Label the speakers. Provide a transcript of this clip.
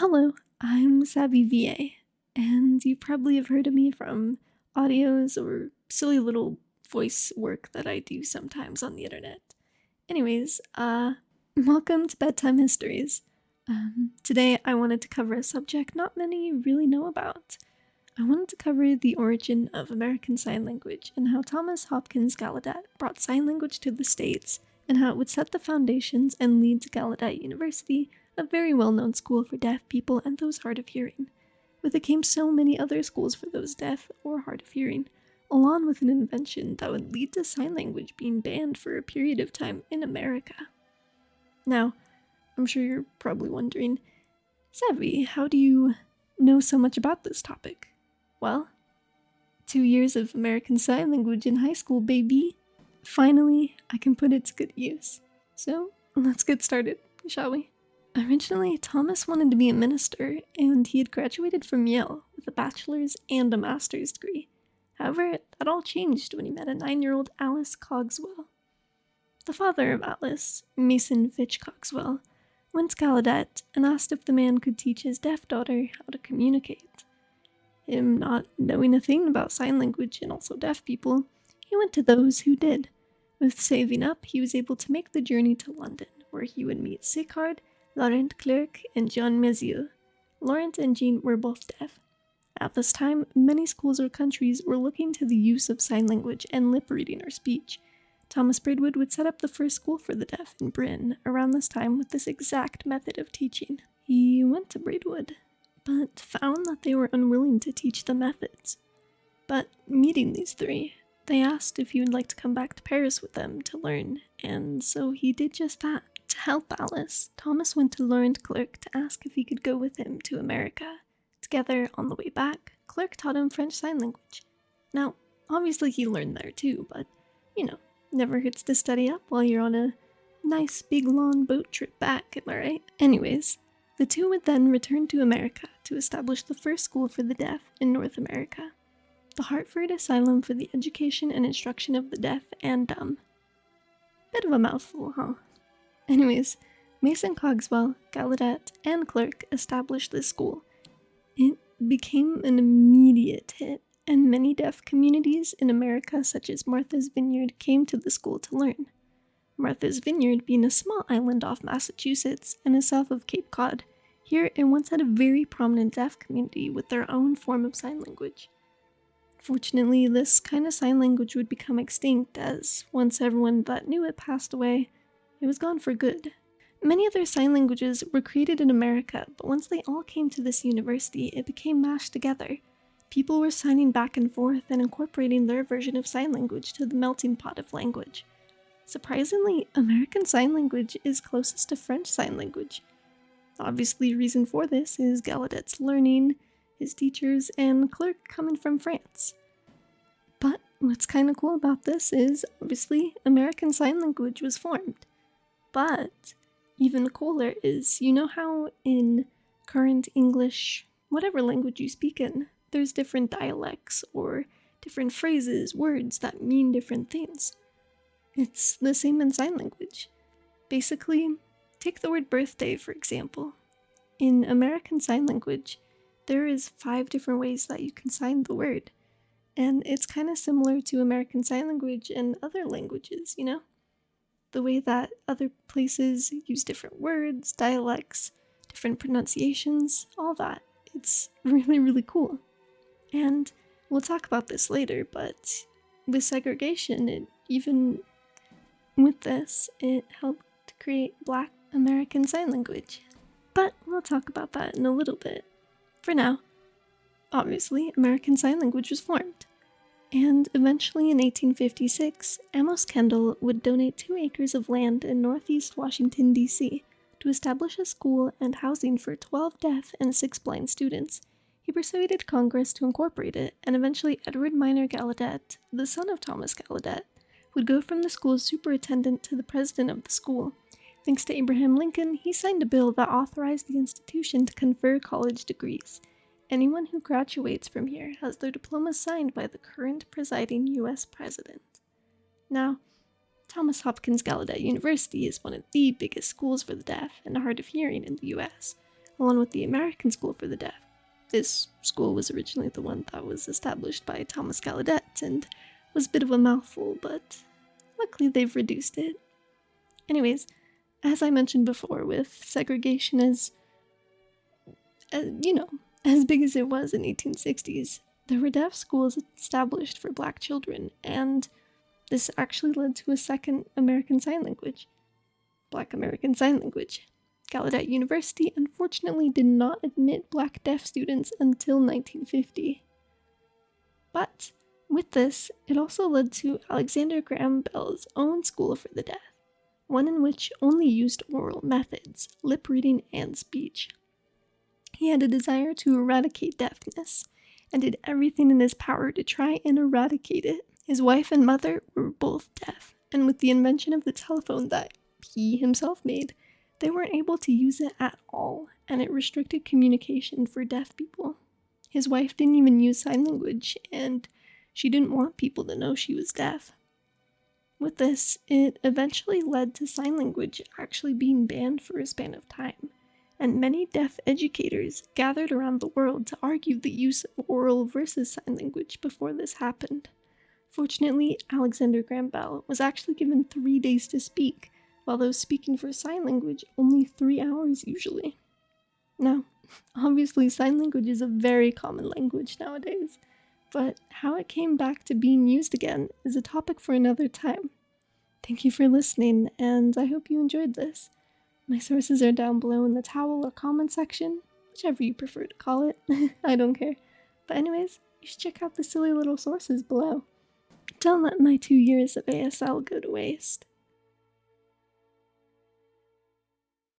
Speaker 1: Hello, I'm Savvy VA, and you probably have heard of me from audios or silly little voice work that I do sometimes on the internet. Anyways, welcome to Bedtime Histories. Today I wanted to cover a subject not many really know about. I wanted to cover the origin of American Sign Language and how Thomas Hopkins Gallaudet brought sign language to the States and how it would set the foundations and lead to Gallaudet University, a very well-known school for deaf people and those hard of hearing. With it came so many other schools for those deaf or hard of hearing, along with an invention that would lead to sign language being banned for a period of time in America. Now, I'm sure you're probably wondering, Savvy, how do you know so much about this topic? Well, 2 years of American Sign Language in high school, baby. Finally, I can put it to good use. So, let's get started, shall we? Originally, Thomas wanted to be a minister, and he had graduated from Yale with a bachelor's and a master's degree. However, that all changed when he met a 9-year-old Alice Cogswell. The father of Alice, Mason Fitch Cogswell, went to Gallaudet and asked if the man could teach his deaf daughter how to communicate. Him not knowing a thing about sign language and also deaf people, he went to those who did. With saving up, he was able to make the journey to London, where he would meet Sicard, Laurent Clerc, and Jean Messieux. Laurent and Jean were both deaf. At this time, many schools or countries were looking to the use of sign language and lip reading or speech. Thomas Braidwood would set up the first school for the deaf in Britain around this time with this exact method of teaching. He went to Braidwood, but found that they were unwilling to teach the methods. But meeting these three, they asked if he would like to come back to Paris with them to learn, and so he did just that. To help Alice, Thomas went to Laurent Clerc to ask if he could go with him to America. Together, on the way back, Clerc taught him French Sign Language. Now, obviously he learned there too, but, never hurts to study up while you're on a nice big long boat trip back, am I right? Anyways, the two would then return to America to establish the first school for the deaf in North America, the Hartford Asylum for the Education and Instruction of the Deaf and Dumb. Bit of a mouthful, huh? Anyways, Mason Cogswell, Gallaudet, and Clerc established this school. It became an immediate hit, and many deaf communities in America, such as Martha's Vineyard, came to the school to learn. Martha's Vineyard being a small island off Massachusetts and is south of Cape Cod, here it once had a very prominent deaf community with their own form of sign language. Fortunately, this kind of sign language would become extinct as, once everyone that knew it passed away, it was gone for good. Many other sign languages were created in America, but once they all came to this university, it became mashed together. People were signing back and forth and incorporating their version of sign language to the melting pot of language. Surprisingly, American Sign Language is closest to French Sign Language. Obviously, reason for this is Gallaudet's learning, his teachers, and Clerc coming from France. But what's kind of cool about this is, obviously, American Sign Language was formed. But even cooler is, you know how in current English, whatever language you speak in, there's different dialects or different phrases, words that mean different things. It's the same in sign language. Basically, take the word birthday, for example. In American Sign Language, there is 5 different ways that you can sign the word. And it's kind of similar to American Sign Language and other languages, The way that other places use different words, dialects, different pronunciations, all that. It's really, really cool. And we'll talk about this later, but with segregation, with this, it helped to create Black American Sign Language. But we'll talk about that in a little bit. For now, obviously, American Sign Language was formed. And eventually in 1856, Amos Kendall would donate 2 acres of land in northeast Washington, D.C. to establish a school and housing for 12 deaf and 6 blind students. He persuaded Congress to incorporate it, and eventually Edward Minor Gallaudet, the son of Thomas Gallaudet, would go from the school's superintendent to the president of the school. Thanks to Abraham Lincoln, he signed a bill that authorized the institution to confer college degrees. Anyone who graduates from here has their diploma signed by the current presiding U.S. president. Now, Thomas Hopkins Gallaudet University is one of the biggest schools for the deaf and hard of hearing in the U.S., along with the American School for the Deaf. This school was originally the one that was established by Thomas Gallaudet and was a bit of a mouthful, but luckily they've reduced it. Anyways, as I mentioned before, with segregation as big as it was in the 1860s, there were deaf schools established for black children, and this actually led to a second American Sign Language, Black American Sign Language. Gallaudet University unfortunately did not admit black deaf students until 1950. But with this, it also led to Alexander Graham Bell's own School for the Deaf, one in which only used oral methods, lip reading, and speech. He had a desire to eradicate deafness, and did everything in his power to try and eradicate it. His wife and mother were both deaf, and with the invention of the telephone that he himself made, they weren't able to use it at all, and it restricted communication for deaf people. His wife didn't even use sign language, and she didn't want people to know she was deaf. With this, it eventually led to sign language actually being banned for a span of time, and many deaf educators gathered around the world to argue the use of oral versus sign language before this happened. Fortunately, Alexander Graham Bell was actually given 3 days to speak, while those speaking for sign language only 3 hours usually. Now, obviously sign language is a very common language nowadays, but how it came back to being used again is a topic for another time. Thank you for listening, and I hope you enjoyed this. My sources are down below in the towel or comment section, whichever you prefer to call it. I don't care. But anyways, you should check out the silly little sources below. Don't let my 2 years of ASL go to waste.